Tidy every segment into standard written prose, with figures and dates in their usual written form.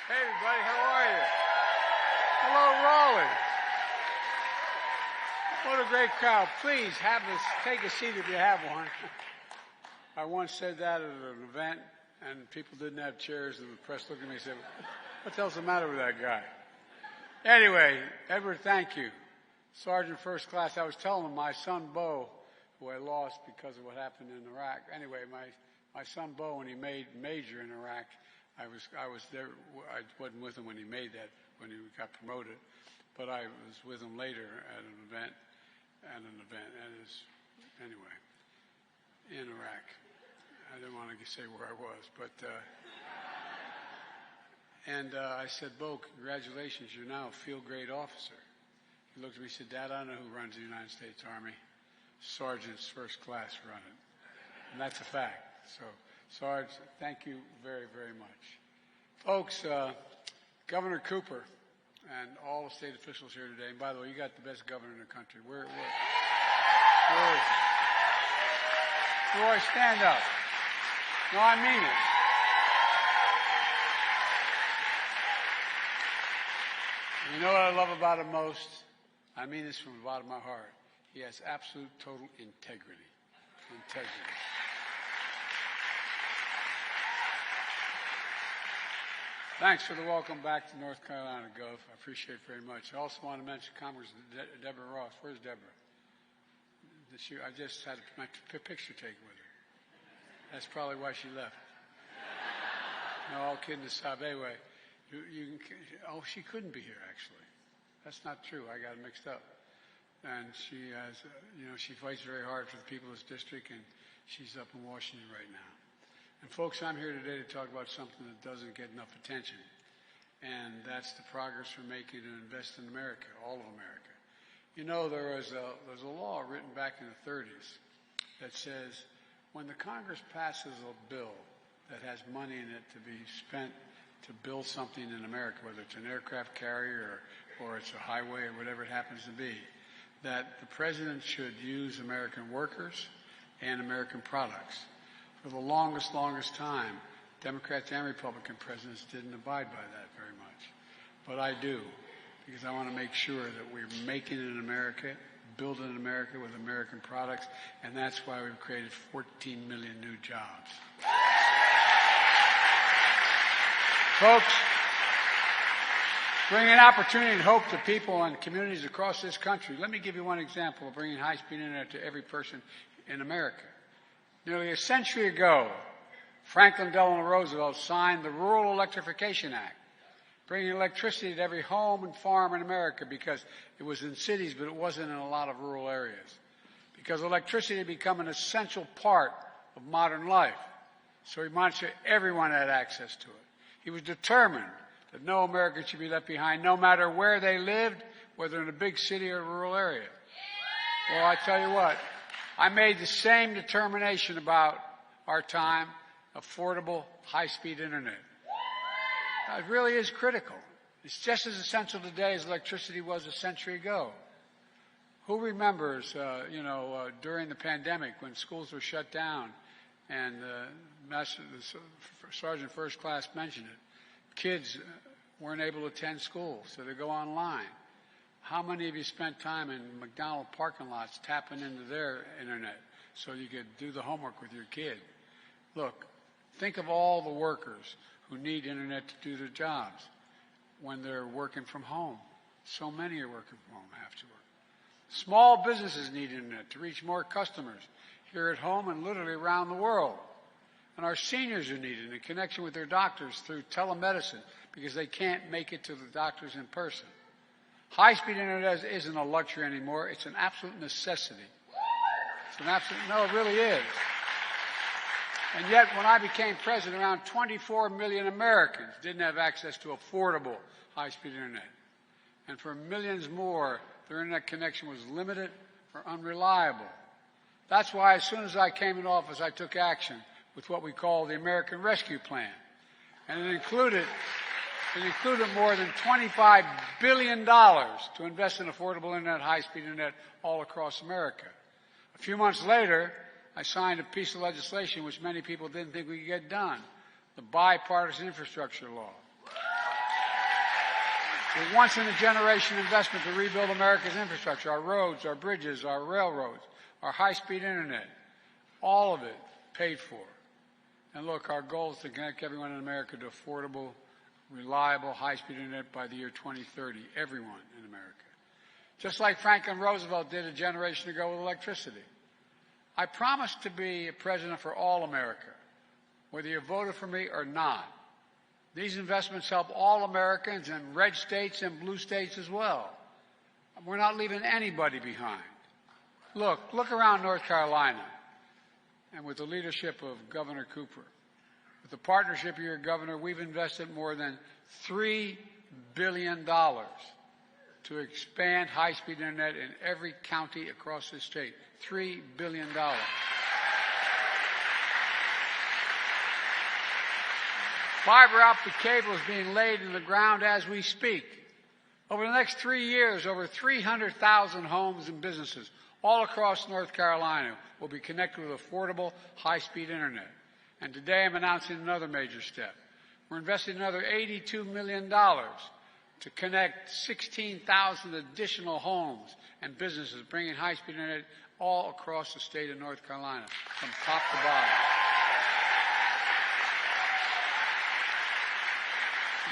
Hey, everybody, how are you? Hello, Raleigh. What a great crowd. Please take a seat if you have one. I once said that at an event, and people didn't have chairs, and the press looked at me and said, what the hell's the matter with that guy? Anyway, Edward, thank you. Sergeant First Class, I was telling him my son, Bo, who I lost because of what happened in Iraq. Anyway, my son, Bo, when he made Major in Iraq, I was there. I wasn't with him when he made that, when he got promoted, but I was with him later at an event, anyway, in Iraq. I didn't want to say where I was, but, I said, Bo, congratulations, you're now a field grade officer. He looked at me and said, Dad, I don't know who runs the United States Army. Sergeants First Class run it. And that's a fact. So, Sarge, thank you very, very much. Folks, Governor Cooper and all the state officials here today, and by the way, you got the best governor in the country. Where is he? Roy, stand up. No, I mean it. You know what I love about him most? I mean this from the bottom of my heart. He has absolute, total integrity. Thanks for the welcome back to North Carolina, Gov. I appreciate it very much. I also want to mention Congressman Deborah Ross. Where's Deborah? I just had my picture taken with her. That's probably why she left. No, all kidding aside. Anyway, she couldn't be here, actually. That's not true. I got it mixed up. And she has, she fights very hard for the people of this district, and she's up in Washington right now. And folks, I'm here today to talk about something that doesn't get enough attention, and that's the progress we're making to invest in America, all of America. You know, there's a law written back in the 30s that says when the Congress passes a bill that has money in it to be spent to build something in America, whether it's an aircraft carrier or it's a highway or whatever it happens to be, that the president should use American workers and American products. For the longest time, Democrats and Republican presidents didn't abide by that very much. But I do, because I want to make sure that we're making it in America, building in America with American products, and that's why we've created 14 million new jobs. Folks, bringing opportunity and hope to people and communities across this country. Let me give you one example of bringing high-speed internet to every person in America. Nearly a century ago, Franklin Delano Roosevelt signed the Rural Electrification Act, bringing electricity to every home and farm in America because it was in cities, but it wasn't in a lot of rural areas. Because electricity had become an essential part of modern life. So he wanted sure everyone had access to it. He was determined that no American should be left behind, no matter where they lived, whether in a big city or a rural area. Well, I tell you what, I made the same determination about our time, affordable, high-speed internet. It really is critical. It's just as essential today as electricity was a century ago. Who remembers, during the pandemic when schools were shut down and Sergeant First Class mentioned it, kids weren't able to attend school, so they go online. How many of you spent time in McDonald's parking lots tapping into their internet so you could do the homework with your kid? Look, think of all the workers who need internet to do their jobs when they're working from home. So many are working from home, have to work. Small businesses need internet to reach more customers here at home and literally around the world. And our seniors are needed in connection with their doctors through telemedicine because they can't make it to the doctors in person. High-speed internet isn't a luxury anymore. It's an absolute necessity. No, it really is. And yet, when I became president, around 24 million Americans didn't have access to affordable high-speed internet. And for millions more, their internet connection was limited or unreliable. That's why as soon as I came in office, I took action with what we call the American Rescue Plan. And it included more than $25 billion to invest in affordable internet, high-speed internet all across America. A few months later, I signed a piece of legislation which many people didn't think we could get done, the Bipartisan Infrastructure Law. A once-in-a-generation investment to rebuild America's infrastructure, our roads, our bridges, our railroads, our high-speed internet, all of it paid for. And look, our goal is to connect everyone in America to affordable, reliable, high-speed internet by the year 2030, everyone in America. Just like Franklin Roosevelt did a generation ago with electricity. I promise to be a president for all America, whether you voted for me or not. These investments help all Americans in red states and blue states as well. We're not leaving anybody behind. Look around North Carolina, and with the leadership of Governor Cooper, with the partnership of your governor, we've invested more than $3 billion to expand high-speed internet in every county across the state. $3 billion. Fiber optic cable is being laid in the ground as we speak. Over the next 3 years, over 300,000 homes and businesses all across North Carolina will be connected with affordable, high-speed internet. And today I'm announcing another major step. We're investing another $82 million to connect 16,000 additional homes and businesses, bringing high-speed internet all across the state of North Carolina, from top to bottom.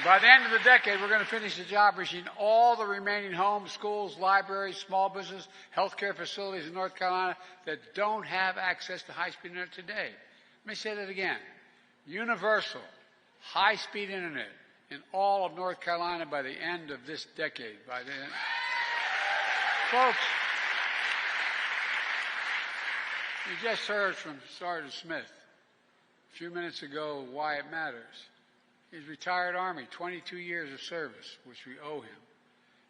By the end of the decade, we're going to finish the job reaching all the remaining homes, schools, libraries, small business, healthcare facilities in North Carolina that don't have access to high-speed internet today. Let me say that again. Universal, high-speed internet in all of North Carolina by the end of this decade. Folks, you just heard from Sergeant Smith a few minutes ago why it matters. He's retired Army, 22 years of service, which we owe him.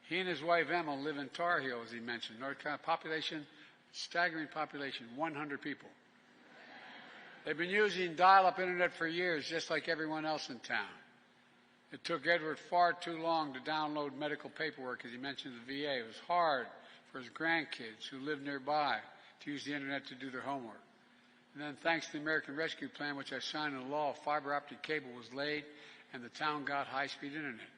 He and his wife Emma live in Tar Heel, as he mentioned. North Carolina population, staggering population, 100 people. They've been using dial-up internet for years, just like everyone else in town. It took Edward far too long to download medical paperwork, as he mentioned the VA. It was hard for his grandkids who lived nearby to use the internet to do their homework. And then thanks to the American Rescue Plan, which I signed into law, fiber optic cable was laid and the town got high-speed internet.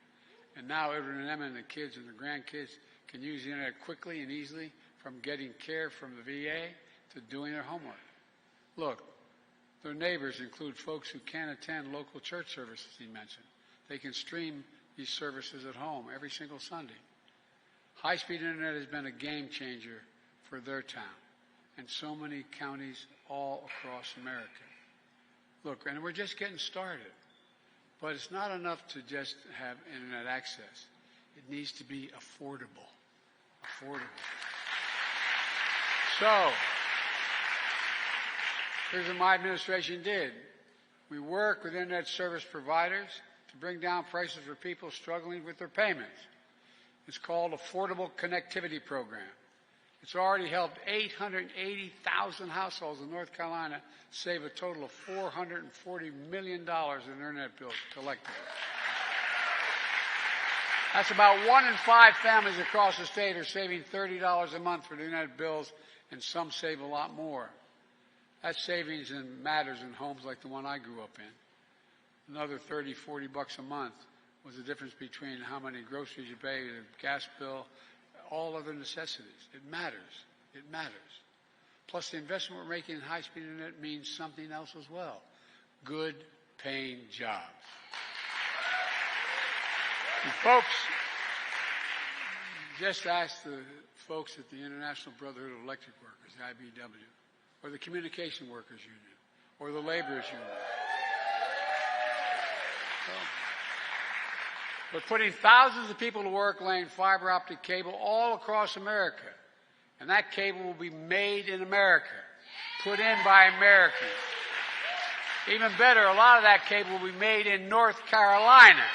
And now Edward and Emma and the kids and the grandkids can use the internet quickly and easily, from getting care from the VA to doing their homework. Look, their neighbors include folks who can't attend local church services, he mentioned. They can stream these services at home every single Sunday. High-speed internet has been a game changer for their town and so many counties all across America. Look, and we're just getting started. But it's not enough to just have internet access. It needs to be affordable. So, here's what my administration did. We work with internet service providers to bring down prices for people struggling with their payments. It's called Affordable Connectivity Program. It's already helped 880,000 households in North Carolina save a total of $440 million in internet bills collectively. That's about 1 in 5 families across the state are saving $30 a month for the internet bills, and some save a lot more. That savings matters in homes like the one I grew up in. Another $30, $40 a month was the difference between how many groceries you pay, the gas bill, all other necessities. It matters. It matters. Plus, the investment we're making in high-speed internet means something else as well. Good paying jobs. And folks, just ask the folks at the International Brotherhood of Electric Workers, the IBEW, or the Communication Workers Union, or the Laborers Union. We're putting thousands of people to work laying fiber optic cable all across America. And that cable will be made in America, put in by Americans. Even better, a lot of that cable will be made in North Carolina.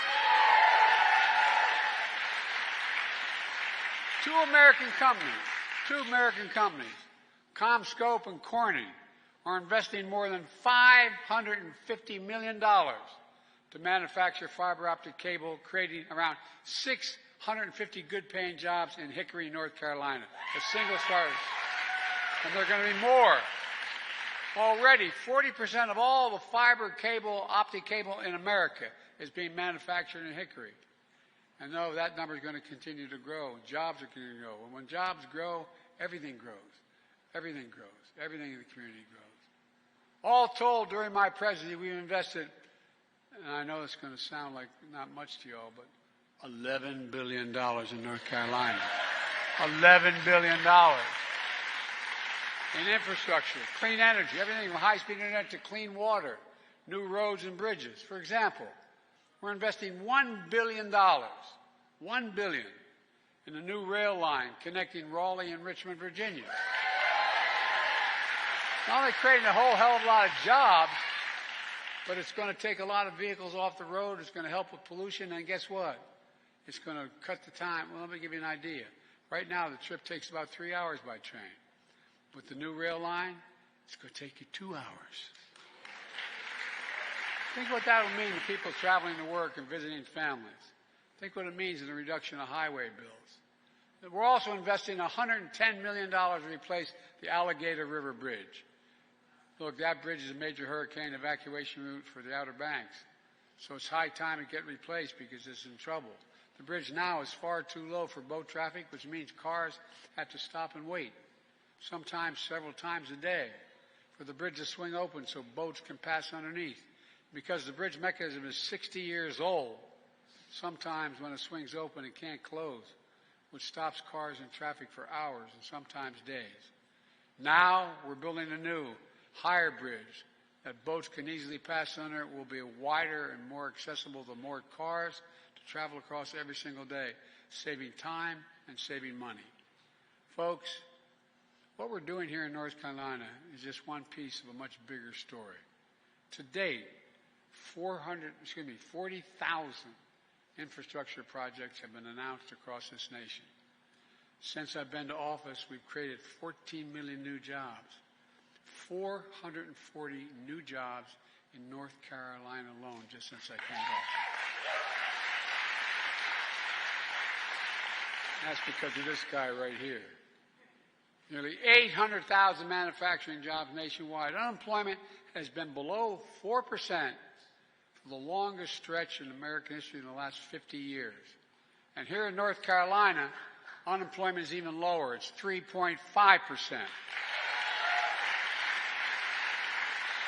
Two American companies, CommScope and Corning, are investing more than $550 million to manufacture fiber optic cable, creating around 650 good-paying jobs in Hickory, North Carolina. A single starter. And there are going to be more. Already, 40% of all the fiber cable, optic cable in America is being manufactured in Hickory. And no, that number is going to continue to grow. Jobs are going to grow. And when jobs grow, everything grows. Everything grows. Everything in the community grows. All told, during my presidency, we've invested, and I know it's going to sound like not much to you all, but $11 billion in North Carolina. $11 billion in infrastructure, clean energy, everything from high-speed internet to clean water, new roads and bridges. For example, we're investing $1 billion, $1 billion, in a new rail line connecting Raleigh and Richmond, Virginia. Not only creating a whole hell of a lot of jobs, but it's going to take a lot of vehicles off the road. It's going to help with pollution. And guess what? It's going to cut the time. Well, let me give you an idea. Right now, the trip takes about 3 hours by train. With the new rail line, it's going to take you 2 hours. Think what that will mean to people traveling to work and visiting families. Think what it means in the reduction of highway bills. We're also investing $110 million to replace the Alligator River Bridge. Look, that bridge is a major hurricane evacuation route for the Outer Banks. So it's high time it get replaced because it's in trouble. The bridge now is far too low for boat traffic, which means cars have to stop and wait, sometimes several times a day, for the bridge to swing open so boats can pass underneath. Because the bridge mechanism is 60 years old, sometimes when it swings open it can't close, which stops cars and traffic for hours and sometimes days. Now we're building a new, higher bridge that boats can easily pass under. It will be wider and more accessible to more cars to travel across every single day, saving time and saving money. Folks, what we're doing here in North Carolina is just one piece of a much bigger story. To date, 40,000 infrastructure projects have been announced across this nation. Since I've been to office, we've created 14 million new jobs. 440 new jobs in North Carolina alone just since I came to office. That's because of this guy right here. Nearly 800,000 manufacturing jobs nationwide. Unemployment has been below 4% for the longest stretch in American history in the last 50 years. And here in North Carolina, unemployment is even lower. It's 3.5%.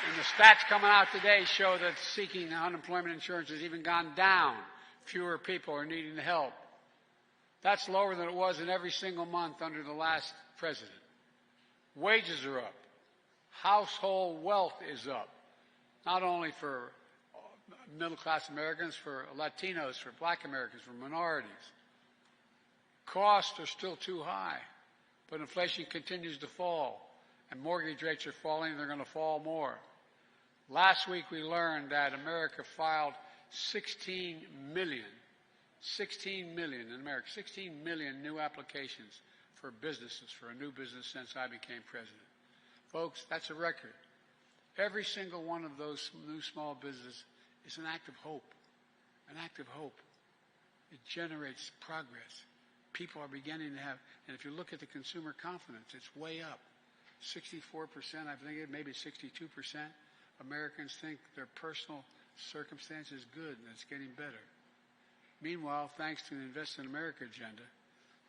And the stats coming out today show that seeking unemployment insurance has even gone down. Fewer people are needing the help. That's lower than it was in every single month under the last president. Wages are up. Household wealth is up. Not only for middle-class Americans, for Latinos, for Black Americans, for minorities. Costs are still too high, but inflation continues to fall, and mortgage rates are falling, and they're going to fall more. Last week we learned that America filed 16 million in America, 16 million new applications for businesses, for a new business since I became president. Folks, that's a record. Every single one of those new small businesses is an act of hope, an act of hope. It generates progress. People are beginning to have, and if you look at the consumer confidence, it's way up. 64%, I think it maybe 62%. Americans think their personal circumstance is good and it's getting better. Meanwhile, thanks to the Invest in America agenda,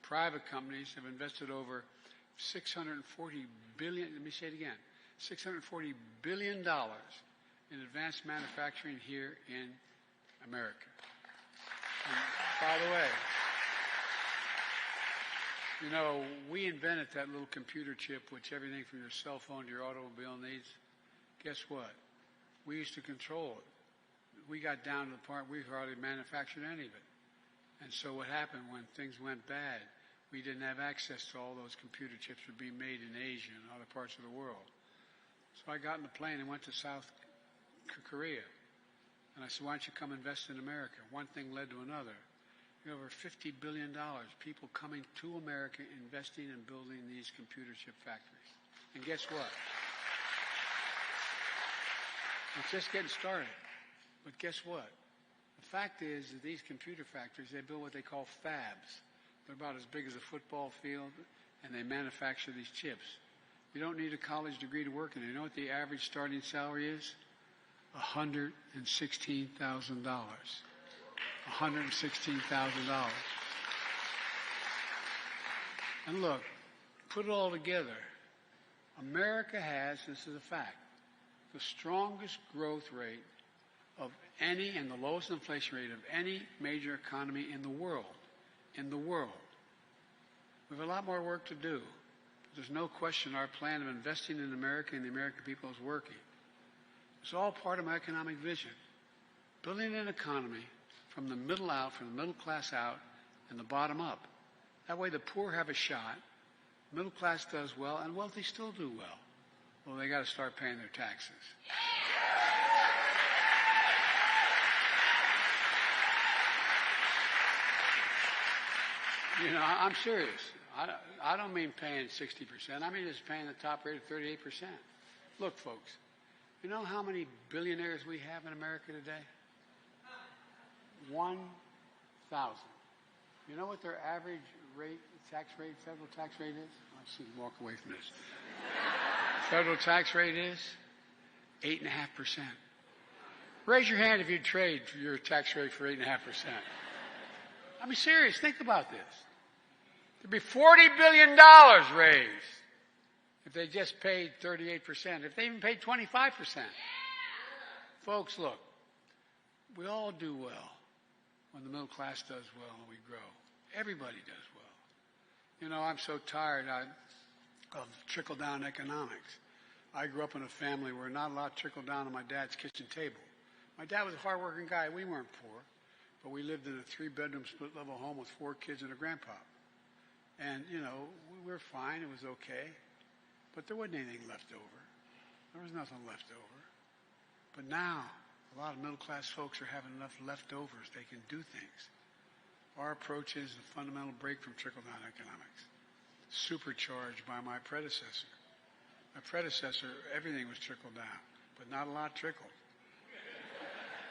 private companies have invested over $640 billion, let me say it again, $640 billion in advanced manufacturing here in America. And by the way, you know, we invented that little computer chip which everything from your cell phone to your automobile needs. Guess what? We used to control it. We got down to the point we hardly manufactured any of it. And so what happened when things went bad, we didn't have access to all those computer chips that were being made in Asia and other parts of the world. So I got in the plane and went to South Korea. And I said, why don't you come invest in America? One thing led to another. Over $50 billion, people coming to America, investing and building these computer chip factories. And guess what? It's just getting started. But guess what? The fact is that these computer factories, they build what they call fabs. They're about as big as a football field, and they manufacture these chips. You don't need a college degree to work in it. You know what the average starting salary is? $116,000. $116,000. And look, put it all together. America has, this is a fact, the strongest growth rate of any and the lowest inflation rate of any major economy in the world. In the world. We have a lot more work to do. There's no question our plan of investing in America and the American people is working. It's all part of my economic vision. Building an economy from the middle out, from the middle class out, and the bottom up. That way the poor have a shot, middle class does well, and wealthy still do well. Well, they got to start paying their taxes. You know, I'm serious. I don't mean paying 60%. I mean just paying the top rate of 38%. Look, folks, you know how many billionaires we have in America today? 1,000. You know what their average rate, federal tax rate is? I should walk away from this. Federal tax rate is 8.5%. Raise your hand if you'd trade for your tax rate for 8.5%. I mean, serious. Think about this. There'd be $40 billion raised if they just paid 38%, if they even paid 25%. Folks, look, we all do well when the middle class does well and we grow. Everybody does well. You know, I'm so tired of trickle-down economics. I grew up in a family where not a lot trickled down on my dad's kitchen table. My dad was a hard-working guy. We weren't poor, but we lived in a 3-bedroom split-level home with 4 kids and a grandpa. And, you know, we were fine. It was okay. But there wasn't anything left over. There was nothing left over. But now, a lot of middle-class folks are having enough leftovers. They can do things. Our approach is a fundamental break from trickle-down economics, supercharged by my predecessor. My predecessor, everything was trickled down, but not a lot trickled.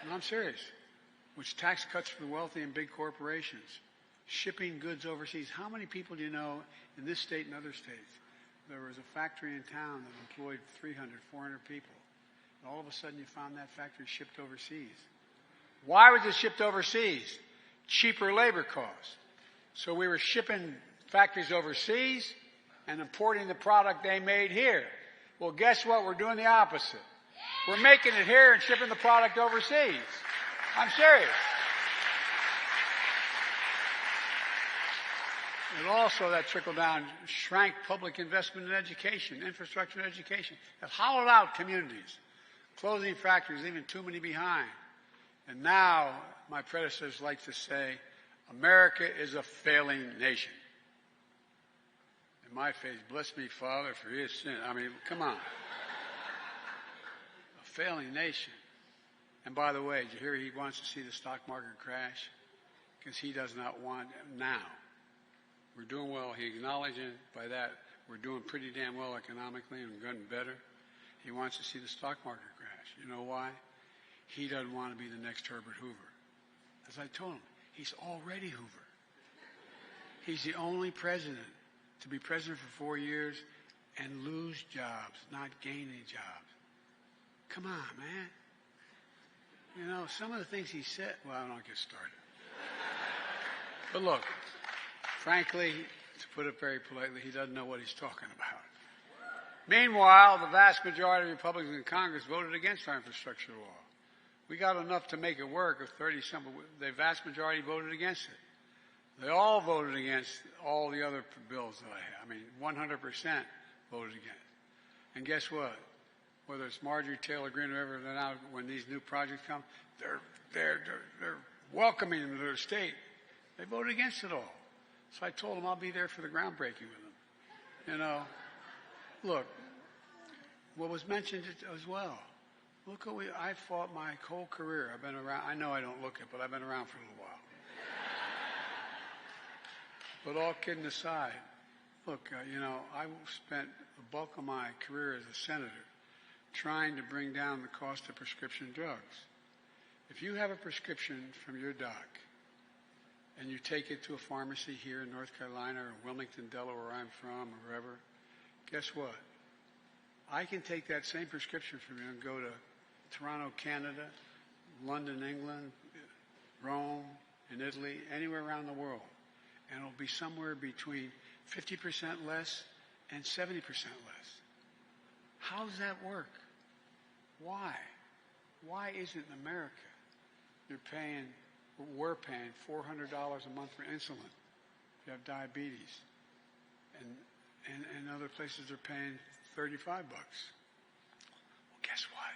And I'm serious. Which tax cuts for the wealthy and big corporations, shipping goods overseas. How many people do you know in this state and other states? There was a factory in town that employed 300, 400 people. And all of a sudden you found that factory shipped overseas. Why was it shipped overseas? Cheaper labor costs. So we were shipping factories overseas and importing the product they made here. Well, guess what? We're doing the opposite. We're making it here and shipping the product overseas. I'm serious. And also that trickle-down shrank public investment in education, infrastructure and education. It hollowed out communities, closing factories, leaving too many behind. And now, my predecessors like to say, America is a failing nation. In my face, bless me, Father, for his sin. I mean, come on. A failing nation. And by the way, did you hear he wants to see the stock market crash? Because he does not want it now. We're doing well. He acknowledging by that we're doing pretty damn well economically and getting better. He wants to see the stock market crash. You know why? He doesn't want to be the next Herbert Hoover. As I told him, he's already Hoover. He's the only president to be president for 4 years and lose jobs, not gain any jobs. Come on, man. You know, some of the things he said, well, I don't get started. But look, frankly, to put it very politely, he doesn't know what he's talking about. Meanwhile, the vast majority of Republicans in Congress voted against our infrastructure law. We got enough to make it work of 30-something. The vast majority voted against it. They all voted against all the other bills that I have. I mean, 100% voted against. And guess what? Whether it's Marjorie Taylor Greene or whoever, now when these new projects come, they're welcoming them to their state. They voted against it all. So I told them I'll be there for the groundbreaking with them. You know, look, what was mentioned as well. Look what I fought my whole career. I've been around. I know I don't look it, but I've been around for a little while. But all kidding aside, look, you know, I spent the bulk of my career as a senator trying to bring down the cost of prescription drugs. If you have a prescription from your doc and you take it to a pharmacy here in North Carolina or Wilmington, Delaware, where I'm from, or wherever, guess what? I can take that same prescription from you and go to Toronto, Canada, London, England, Rome, in Italy, anywhere around the world. And it'll be somewhere between 50% less and 70% less. How does that work? Why? Why isn't America? We're paying $400 a month for insulin if you have diabetes. And other places they're paying $35. Well, guess what?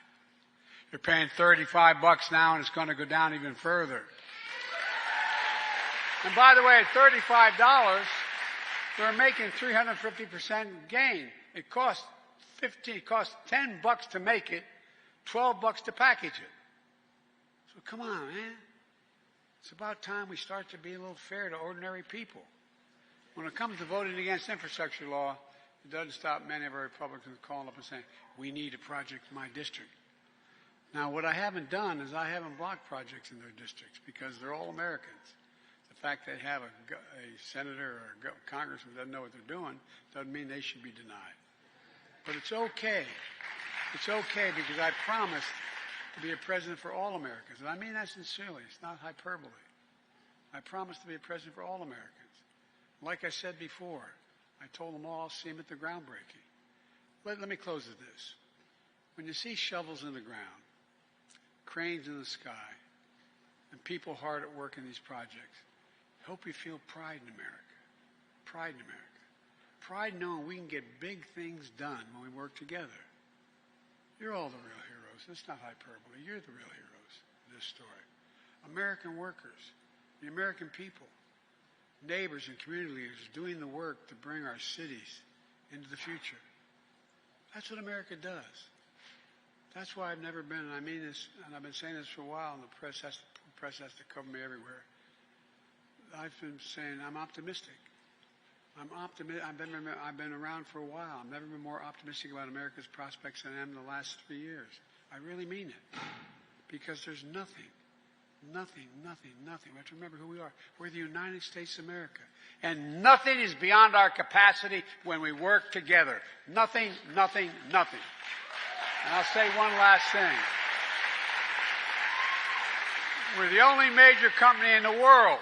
You're paying $35 now, and it's going to go down even further. And by the way, at $35, they're making 350% gain. It costs $10 to make it, $12 to package it. So come on, man. It's about time we start to be a little fair to ordinary people. When it comes to voting against infrastructure law, it doesn't stop many of our Republicans calling up and saying, we need a project in my district. Now, what I haven't done is I haven't blocked projects in their districts because they're all Americans. The fact they have a senator or a congressman who doesn't know what they're doing doesn't mean they should be denied. But it's okay. It's okay because I promised to be a president for all Americans. And I mean that sincerely. It's not hyperbole. I promised to be a president for all Americans. Like I said before, I told them all I'll see them at the groundbreaking. Let me close with this. When you see shovels in the ground, cranes in the sky, and people hard at work in these projects, I hope you feel pride in America. Pride in America. Pride knowing we can get big things done when we work together. You're all the real heroes. It's not hyperbole. You're the real heroes in this story. American workers, the American people, neighbors and community leaders doing the work to bring our cities into the future. That's what America does. That's why I've never been, and I mean this, and I've been saying this for a while, and the press has to cover me everywhere. I've been saying I'm optimistic. I've been around for a while. I've never been more optimistic about America's prospects than I am in the last 3 years. I really mean it. Because there's nothing. We have to remember who we are. We're the United States of America. And nothing is beyond our capacity when we work together. Nothing. And I'll say one last thing. We're the only major company in the world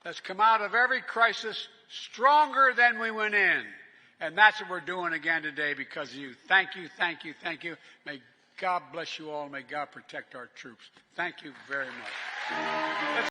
that's come out of every crisis stronger than we went in. And that's what we're doing again today because of you. Thank you. May God bless you all. May God protect our troops. Thank you very much.